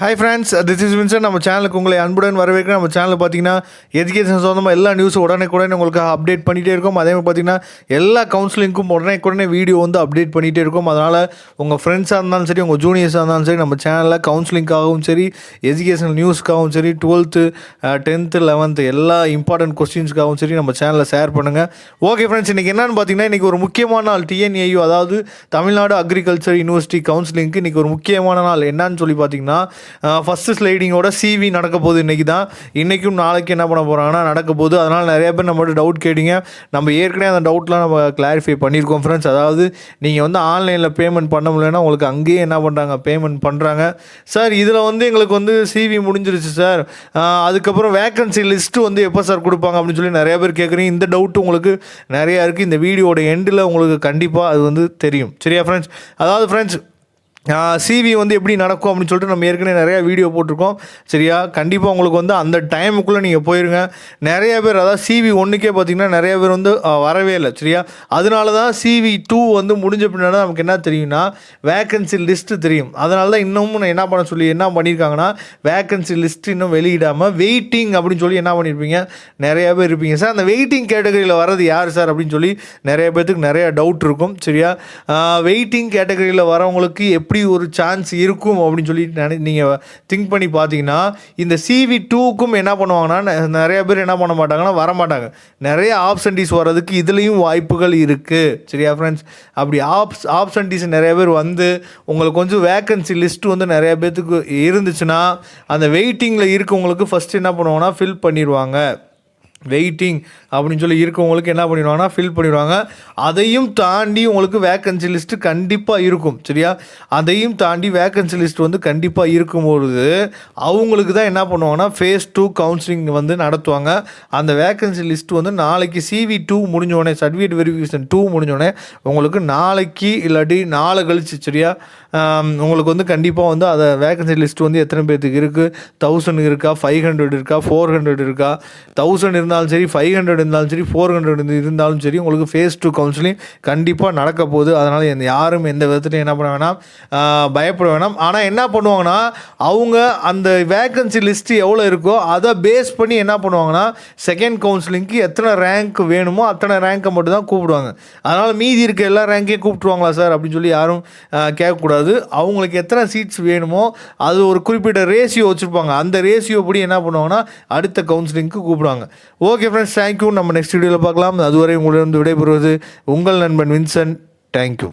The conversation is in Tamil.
Hi friends, this is Vincent. நம்ம சேனலுக்கு உங்களை அன்புடன் வரவேற்கிறேன். நம்ம சேனலில் பார்த்தீங்கன்னா எஜுகேஷன் சொந்தமாக எல்லா நியூஸும் உடனே உங்களுக்கு அப்டேட் பண்ணிகிட்டே இருக்கும். அதே மாதிரி பார்த்தீங்கன்னா எல்லா கவுன்சிலிங்க்கும் உடனே வீடியோ வந்து அப்டேட் பண்ணிகிட்டே இருக்கும். அதனால் உங்கள் ஃப்ரெண்ட்ஸாக இருந்தாலும் சரி, உங்கள் ஜூனியர்ஸாக இருந்தாலும் சரி, நம்ம சேனலில் கவுன்சிலிங்காகவும் சரி, எஜுகேஷனல் நியூஸ்க்காகவும் சரி, 12th 10th 11th எல்லா இம்பார்ட்டன்ட் கொஸ்டின்ஸ்க்காகவும் சரி நம்ம சேனலில் ஷேர் பண்ணுங்கள். ஓகே ஃப்ரெண்ட்ஸ், இன்றைக்கி என்னென்னு பார்த்தீங்கன்னா இன்றைக்கி ஒரு முக்கியமான நாள். TNAU அதாவது தமிழ்நாடு அக்ரிகல்ச்சர் யூனிவர்சிட்டி கவுன்சிலிங்க்கு இன்றைக்கி ஒரு முக்கியமான நாள். என்னன்னு சொல்லி பார்த்தீங்கன்னா ஃபஸ்ட்டு ஸ்லைடிங்கோட CV நடக்க போகுது. இன்றைக்கி தான், இன்றைக்கும் நாளைக்கு என்ன பண்ண போகிறாங்கன்னா நடக்க போகுது. அதனால் நிறைய பேர் நம்மளோட டவுட் கேட்டிங்க. நம்ம ஏற்கனவே அந்த டவுட்லாம் நம்ம கிளாரிஃபை பண்ணியிருக்கோம் ஃப்ரெண்ட்ஸ். அதாவது நீங்கள் வந்து ஆன்லைனில் பேமெண்ட் பண்ண முடியலன்னா உங்களுக்கு அங்கேயே என்ன பண்ணுறாங்க, பேமெண்ட் பண்ணுறாங்க. சார் இதில் வந்து எங்களுக்கு வந்து CV முடிஞ்சிருச்சு சார், அதுக்கப்புறம் வேக்கன்சி லிஸ்ட்டு வந்து எப்போ சார் கொடுப்பாங்க அப்படின்னு சொல்லி நிறைய பேர் கேட்குறீங்க. இந்த டவுட்டு உங்களுக்கு நிறையா இருக்குது. இந்த வீடியோட எண்டில் உங்களுக்கு கண்டிப்பாக அது வந்து தெரியும். சரியா ஃப்ரெண்ட்ஸ்? அதாவது ஃப்ரெண்ட்ஸ், CV வந்து எப்படி நடக்கும் அப்படின்னு சொல்லிட்டு நம்ம ஏற்கனவே நிறையா வீடியோ போட்டிருக்கோம். சரியா? கண்டிப்பாக உங்களுக்கு வந்து அந்த டைமுக்குள்ளே நீங்கள் போயிருங்க. நிறைய பேர் அதாவது CV 1க்கே பார்த்தீங்கன்னா நிறைய பேர் வந்து வரவே இல்லை. சரியா? அதனால தான் CV 2 வந்து முடிஞ்ச பின்னாடி நமக்கு என்ன தெரியும்னா வேக்கன்சி லிஸ்ட்டு தெரியும். அதனால தான் இன்னமும் என்ன பண்ணியிருக்காங்கன்னா வேக்கன்சி லிஸ்ட்டு இன்னும் வெளியிடாமல் வெயிட்டிங் அப்படின்னு சொல்லி என்ன பண்ணியிருப்பீங்க, நிறைய பேர் இருப்பீங்க. சார் அந்த வெயிட்டிங் கேட்டகரியில் வர்றது யார் சார் அப்படின்னு சொல்லி நிறைய பேர்த்துக்கு நிறையா டவுட் இருக்கும். சரியா? வெயிட்டிங் கேட்டகரியில் வரவங்களுக்கு எப்படி ஒரு சான்ஸ் இருக்கும் அப்படின்னு சொல்லி நீங்கள் திங்க் பண்ணி பார்த்தீங்கன்னா இந்த CV 2க்கும் என்ன பண்ணுவாங்கன்னா நிறைய பேர் என்ன பண்ண மாட்டாங்கன்னா வரமாட்டாங்க. நிறைய ஆப்சன்டீஸ் வர்றதுக்கு இதுலேயும் வாய்ப்புகள் இருக்குது. சரியா ஃப்ரெண்ட்ஸ்? அப்படி ஆப்சன்டீஸ் நிறைய பேர் வந்து உங்களுக்கு கொஞ்சம் வேக்கன்சி லிஸ்ட்டு வந்து நிறைய பேர்த்துக்கு இருந்துச்சுன்னா அந்த வெயிட்டிங்கில் இருக்கவங்களுக்கு ஃபஸ்ட்டு என்ன பண்ணுவாங்கன்னா ஃபில் பண்ணிடுவாங்க. வெயிட்டிங் அப்படின்னு சொல்லி இருக்கவங்களுக்கு என்ன பண்ணிடுவாங்கன்னா ஃபில் பண்ணிடுவாங்க. அதையும் தாண்டி உங்களுக்கு வேக்கன்சி லிஸ்ட்டு கண்டிப்பாக இருக்கும். சரியா? அதையும் தாண்டி வேக்கன்சி லிஸ்ட் வந்து கண்டிப்பாக இருக்கும்பொழுது அவங்களுக்கு தான் என்ன பண்ணுவாங்கன்னா phase 2 கவுன்சிலிங் வந்து நடத்துவாங்க. அந்த வேக்கன்சி லிஸ்ட்டு வந்து நாளைக்கு CV 2 முடிஞ்சோடனே, சர்டிஃபிகேட் வெரிஃபிகேஷன் 2 முடிஞ்சோடனே உங்களுக்கு நாளைக்கு இல்லாட்டி நாளை கழிச்சு, சரியா, உங்களுக்கு வந்து கண்டிப்பாக வந்து அதை வேக்கன்சி லிஸ்ட்டு வந்து எத்தனை பேர்த்துக்கு இருக்குது, 1000 இருக்கா, 500 இருக்கா, 400 இருக்கா, 1000 இருந்தாலும் சரி, 500 இருந்தாலும் சரி, 400 இருந்தாலும் சரி, உங்களுக்கு phase 2 கவுன்சிலிங் கண்டிப்பாக நடக்க போகுது. அதனால் யாரும் எந்த விதத்துலையும் என்ன பண்ண வேணாம், பயப்பட வேணாம். ஆனால் என்ன பண்ணுவாங்கன்னா அவங்க அந்த வேக்கன்சி லிஸ்ட்டு எவ்வளோ இருக்கோ அதை பேஸ் பண்ணி என்ன பண்ணுவாங்கன்னா செகண்ட் கவுன்சிலிங்க்கு எத்தனை ரேங்க் வேணுமோ அத்தனை ரேங்க்கை மட்டும் தான் கூப்பிடுவாங்க. அதனால் மீதி இருக்க எல்லா ரேங்க்கையும் கூப்பிட்டுருவாங்களா சார் அப்படின்னு சொல்லி யாரும் கேட்கக்கூடாது. அவங்களுக்கு எத்தனை சீட்ஸ் வேணுமோ அது ஒரு குறிப்பிட்ட ரேஷியோ வச்சுருப்பாங்க. அந்த ரேஷியோ படி என்ன பண்ணுவாங்கன்னா அடுத்த கவுன்சிலிங்க்கு கூப்பிடுவாங்க. Okay friends, thank you. நம்ம நெக்ஸ்ட் வீடியோவில் பார்க்கலாம். அதுவரை உங்களிடம் விடைபெறுவது உங்கள் நண்பன் வின்சென்ட். தேங்க்யூ.